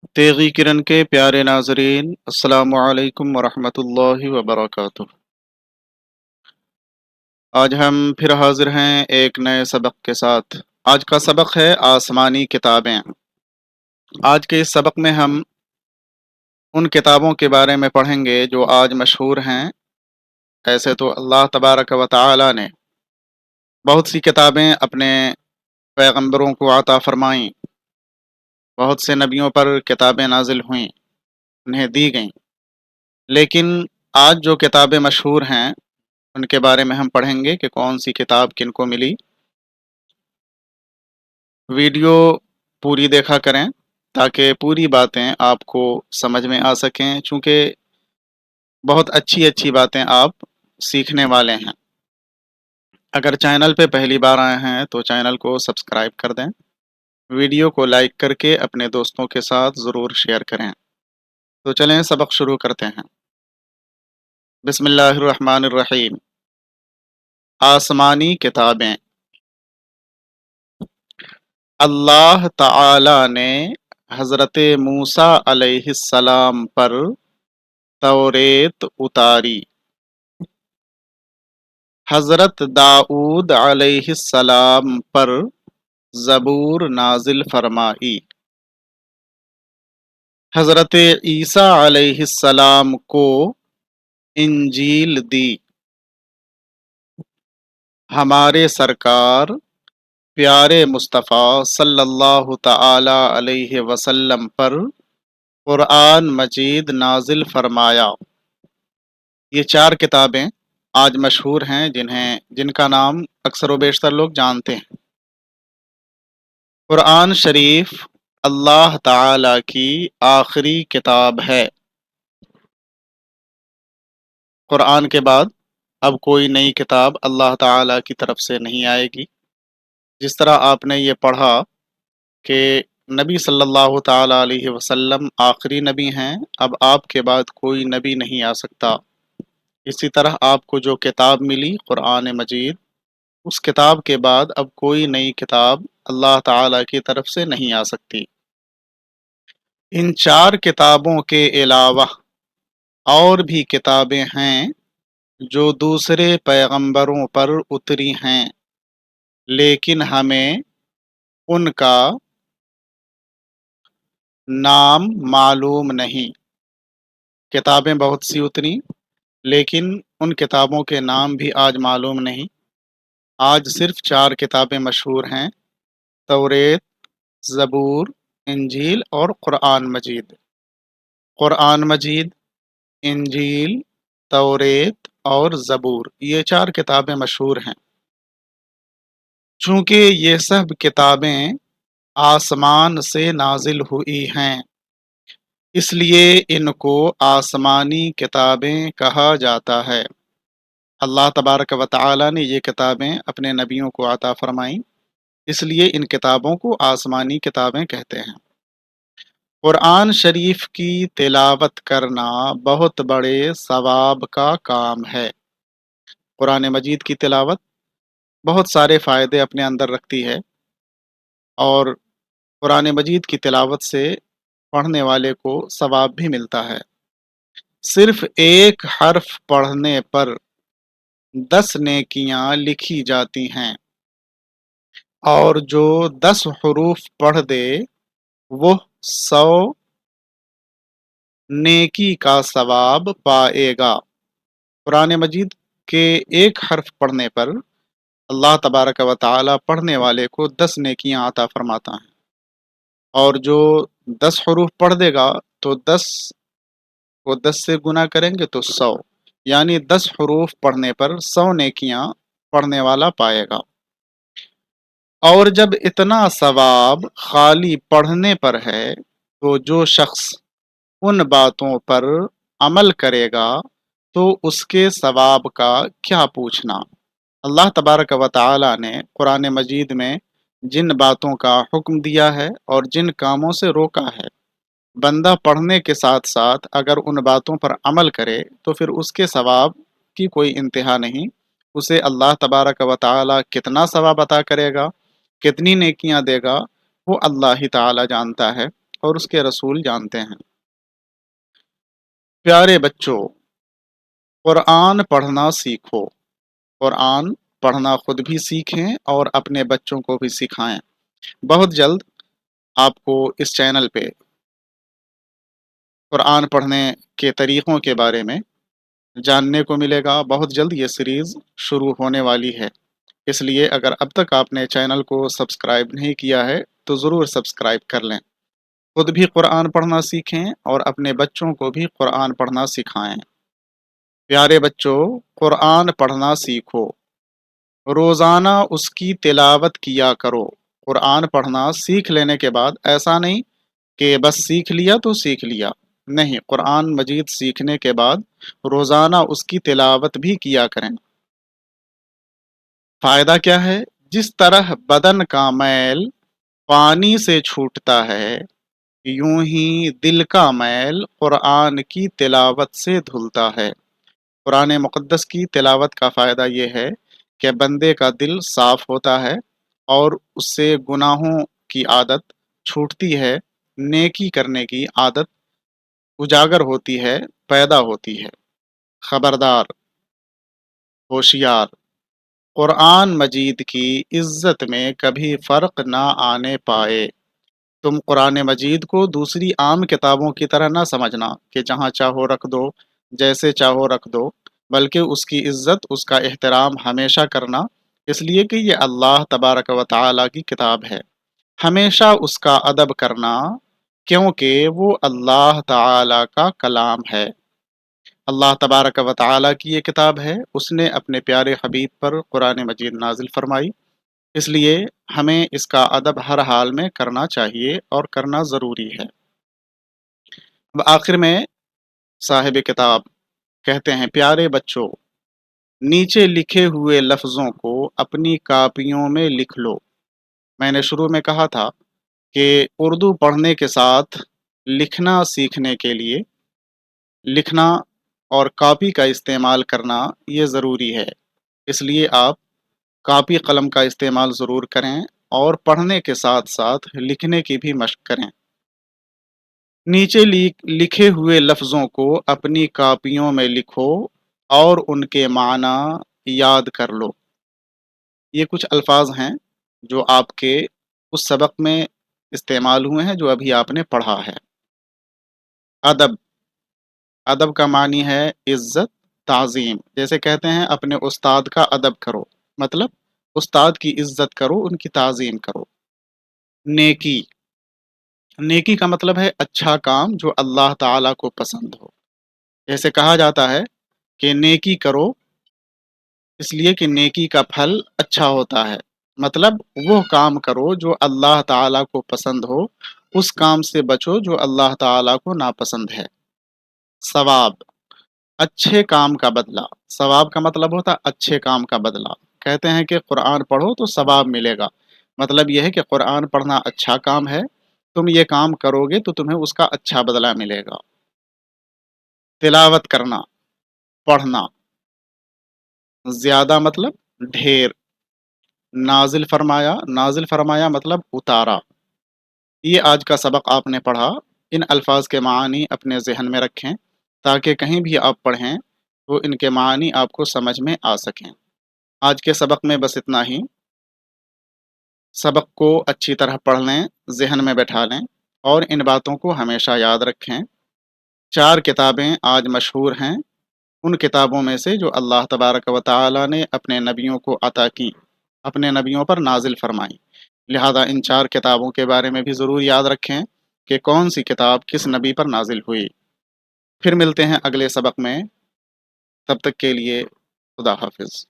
تیغی کرن کے پیارے ناظرین، السلام علیکم ورحمۃ اللہ وبرکاتہ۔ آج ہم پھر حاضر ہیں ایک نئے سبق کے ساتھ۔ آج کا سبق ہے آسمانی کتابیں۔ آج کے اس سبق میں ہم ان کتابوں کے بارے میں پڑھیں گے جو آج مشہور ہیں۔ ایسے تو اللہ تبارک و تعالی نے بہت سی کتابیں اپنے پیغمبروں کو عطا فرمائیں، بہت سے نبیوں پر کتابیں نازل ہوئیں، انہیں دی گئیں، لیکن آج جو کتابیں مشہور ہیں ان کے بارے میں ہم پڑھیں گے کہ کون سی کتاب کن کو ملی۔ ویڈیو پوری دیکھا کریں تاکہ پوری باتیں آپ کو سمجھ میں آ سکیں، چونکہ بہت اچھی اچھی باتیں آپ سیکھنے والے ہیں۔ اگر چینل پہ پہلی بار آئے ہیں تو چینل کو سبسکرائب کر دیں، ویڈیو کو لائک کر کے اپنے دوستوں کے ساتھ ضرور شیئر کریں۔ تو چلیں سبق شروع کرتے ہیں۔ بسم اللہ الرحمن الرحیم۔ آسمانی کتابیں۔ اللہ تعالی نے حضرت موسیٰ علیہ السلام پر توریت اتاری، حضرت داؤد علیہ السلام پر زبور نازل فرمائی، حضرت عیسیٰ علیہ السلام کو انجیل دی، ہمارے سرکار پیارے مصطفیٰ صلی اللہ تعالی علیہ وسلم پر قرآن مجید نازل فرمایا۔ یہ چار کتابیں آج مشہور ہیں جن کا نام اکثر و بیشتر لوگ جانتے ہیں۔ قرآن شریف اللہ تعالی کی آخری کتاب ہے۔ قرآن کے بعد اب کوئی نئی کتاب اللہ تعالی کی طرف سے نہیں آئے گی۔ جس طرح آپ نے یہ پڑھا کہ نبی صلی اللہ تعالی علیہ وسلم آخری نبی ہیں، اب آپ کے بعد کوئی نبی نہیں آ سکتا، اسی طرح آپ کو جو کتاب ملی قرآن مجید، اس کتاب کے بعد اب کوئی نئی کتاب اللہ تعالی کی طرف سے نہیں آ سکتی۔ ان چار کتابوں کے علاوہ اور بھی کتابیں ہیں جو دوسرے پیغمبروں پر اتری ہیں، لیکن ہمیں ان کا نام معلوم نہیں۔ کتابیں بہت سی اتری لیکن ان کتابوں کے نام بھی آج معلوم نہیں۔ آج صرف چار کتابیں مشہور ہیں: توریت، زبور، انجیل اور قرآن مجید۔ قرآن مجید، انجیل، توریت اور زبور، یہ چار کتابیں مشہور ہیں۔ چونکہ یہ سب کتابیں آسمان سے نازل ہوئی ہیں، اس لیے ان کو آسمانی کتابیں کہا جاتا ہے۔ اللہ تبارک و تعالی نے یہ کتابیں اپنے نبیوں کو عطا فرمائیں، اس لیے ان کتابوں کو آسمانی کتابیں کہتے ہیں۔ قرآن شریف کی تلاوت کرنا بہت بڑے ثواب کا کام ہے۔ قرآن مجید کی تلاوت بہت سارے فائدے اپنے اندر رکھتی ہے، اور قرآن مجید کی تلاوت سے پڑھنے والے کو ثواب بھی ملتا ہے۔ صرف ایک حرف پڑھنے پر 10 نیکیاں لکھی جاتی ہیں، اور جو 10 حروف پڑھ دے وہ 100 نیکی کا ثواب پائے گا۔ قرآن مجید کے ایک حرف پڑھنے پر اللہ تبارک و تعالی پڑھنے والے کو 10 نیکیاں عطا فرماتا ہے، اور جو 10 حروف پڑھ دے گا تو 10 کو 10 سے گنا کریں گے تو 100، یعنی 10 حروف پڑھنے پر 100 نیکیاں پڑھنے والا پائے گا۔ اور جب اتنا ثواب خالی پڑھنے پر ہے تو جو شخص ان باتوں پر عمل کرے گا تو اس کے ثواب کا کیا پوچھنا۔ اللہ تبارک و تعالی نے قرآن مجید میں جن باتوں کا حکم دیا ہے اور جن کاموں سے روکا ہے، بندہ پڑھنے کے ساتھ ساتھ اگر ان باتوں پر عمل کرے تو پھر اس کے ثواب کی کوئی انتہا نہیں۔ اسے اللہ تبارک و تعالی کتنا ثواب عطا کرے گا، کتنی نیکیاں دے گا، وہ اللہ ہی تعالی جانتا ہے، اور اس کے رسول جانتے ہیں۔ پیارے بچوں، قرآن پڑھنا سیکھو۔ قرآن پڑھنا خود بھی سیکھیں اور اپنے بچوں کو بھی سکھائیں۔ بہت جلد آپ کو اس چینل پہ قرآن پڑھنے کے طریقوں کے بارے میں جاننے کو ملے گا۔ بہت جلد یہ سیریز شروع ہونے والی ہے، اس لیے اگر اب تک آپ نے چینل کو سبسکرائب نہیں کیا ہے تو ضرور سبسکرائب کر لیں۔ خود بھی قرآن پڑھنا سیکھیں اور اپنے بچوں کو بھی قرآن پڑھنا سکھائیں۔ پیارے بچوں، قرآن پڑھنا سیکھو، روزانہ اس کی تلاوت کیا کرو۔ قرآن پڑھنا سیکھ لینے کے بعد ایسا نہیں کہ بس سیکھ لیا تو سیکھ لیا، نہیں، قرآن مجید سیکھنے کے بعد روزانہ اس کی تلاوت بھی کیا کریں۔ فائدہ کیا ہے؟ جس طرح بدن کا میل پانی سے چھوٹتا ہے، یوں ہی دل کا میل قرآن کی تلاوت سے دھلتا ہے۔ قرآن مقدس کی تلاوت کا فائدہ یہ ہے کہ بندے کا دل صاف ہوتا ہے اور اس سے گناہوں کی عادت چھوٹتی ہے، نیکی کرنے کی عادت اجاگر ہوتی ہے، پیدا ہوتی ہے۔ خبردار، ہوشیار، قرآن مجید کی عزت میں کبھی فرق نہ آنے پائے۔ تم قرآن مجید کو دوسری عام کتابوں کی طرح نہ سمجھنا کہ جہاں چاہو رکھ دو، جیسے چاہو رکھ دو، بلکہ اس کی عزت، اس کا احترام ہمیشہ کرنا، اس لیے کہ یہ اللہ تبارک و تعالیٰ کی کتاب ہے۔ ہمیشہ اس کا ادب کرنا، کیونکہ وہ اللہ تعالیٰ کا کلام ہے۔ اللہ تبارک و تعالیٰ کی یہ کتاب ہے، اس نے اپنے پیارے حبیب پر قرآن مجید نازل فرمائی، اس لیے ہمیں اس کا ادب ہر حال میں کرنا چاہیے اور کرنا ضروری ہے۔ اب آخر میں صاحب کتاب کہتے ہیں، پیارے بچوں، نیچے لکھے ہوئے لفظوں کو اپنی کاپیوں میں لکھ لو۔ میں نے شروع میں کہا تھا کہ اردو پڑھنے کے ساتھ لکھنا سیکھنے کے لیے لکھنا اور کاپی کا استعمال کرنا یہ ضروری ہے، اس لیے آپ کاپی قلم کا استعمال ضرور کریں اور پڑھنے کے ساتھ ساتھ لکھنے کی بھی مشق کریں۔ نیچے لکھے ہوئے لفظوں کو اپنی کاپیوں میں لکھو اور ان کے معنی یاد کر لو۔ یہ کچھ الفاظ ہیں جو آپ کے اس سبق میں استعمال ہوئے ہیں جو ابھی آپ نے پڑھا ہے۔ ادب، ادب کا معنی ہے عزت، تعظیم۔ جیسے کہتے ہیں اپنے استاد کا ادب کرو، مطلب استاد کی عزت کرو، ان کی تعظیم کرو۔ نیکی، نیکی کا مطلب ہے اچھا کام جو اللہ تعالیٰ کو پسند ہو۔ جیسے کہا جاتا ہے کہ نیکی کرو اس لیے کہ نیکی کا پھل اچھا ہوتا ہے، مطلب وہ کام کرو جو اللہ تعالیٰ کو پسند ہو، اس کام سے بچو جو اللہ تعالیٰ کو ناپسند ہے۔ ثواب، اچھے کام کا بدلہ۔ ثواب کا مطلب ہوتا ہے اچھے کام کا بدلہ۔ کہتے ہیں کہ قرآن پڑھو تو ثواب ملے گا، مطلب یہ ہے کہ قرآن پڑھنا اچھا کام ہے، تم یہ کام کرو گے تو تمہیں اس کا اچھا بدلہ ملے گا۔ تلاوت کرنا، پڑھنا، زیادہ مطلب ڈھیر۔ نازل فرمایا، نازل فرمایا مطلب اتارا۔ یہ آج کا سبق آپ نے پڑھا، ان الفاظ کے معانی اپنے ذہن میں رکھیں تاکہ کہیں بھی آپ پڑھیں تو ان کے معانی آپ کو سمجھ میں آ سکیں۔ آج کے سبق میں بس اتنا ہی۔ سبق کو اچھی طرح پڑھ لیں، ذہن میں بیٹھا لیں اور ان باتوں کو ہمیشہ یاد رکھیں۔ 4 کتابیں آج مشہور ہیں، ان کتابوں میں سے جو اللہ تبارک و تعالی نے اپنے نبیوں کو عطا کی، اپنے نبیوں پر نازل فرمائی، لہذا ان 4 کتابوں کے بارے میں بھی ضرور یاد رکھیں کہ کون سی کتاب کس نبی پر نازل ہوئی۔ پھر ملتے ہیں اگلے سبق میں، تب تک کے لیے خدا حافظ۔